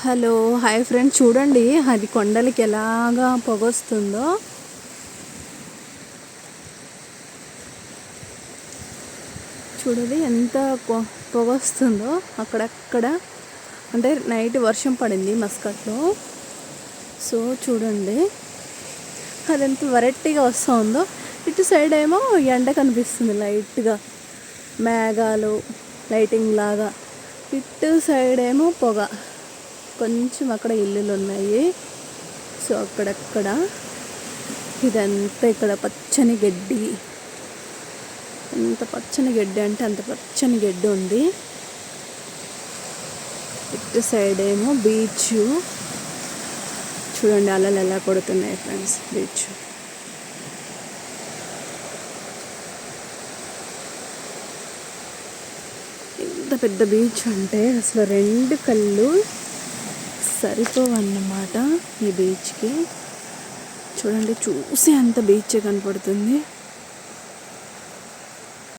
Hello hi friends, చూడండి అది కొండలకి ఎలాగా పొగొస్తుందో. చూడండి ఎంత పొగొస్తుందో అక్కడక్కడ. అంటే నైట్ వర్షం పడింది మస్కట్లో. సో చూడండి అది ఎంత వెరైటీగా వస్తుందో. ఇటు సైడ్ ఏమో ఎండ కనిపిస్తుంది లైట్గా, మేఘాలు లైటింగ్ లాగా. ఇటు సైడ్ ఏమో పొగ, కొంచెం అక్కడ ఇల్లులు ఉన్నాయి. సో అక్కడక్కడ ఇదంతా ఇక్కడ పచ్చని గడ్డి, ఎంత పచ్చని గడ్డి అంటే అంత పచ్చని గడ్డి ఉంది. ఇటు సైడ్ ఏమో బీచ్. చూడండి అలలు ఎలా కొడుతున్నాయి ఫ్రెండ్స్. బీచ్ ఎంత పెద్ద బీచ్ అంటే అసలు 2 కళ్ళు సరిపోవన్నమాట ఈ బీచ్కి. చూడండి చూసి అంత బీచ్ కనపడుతుంది.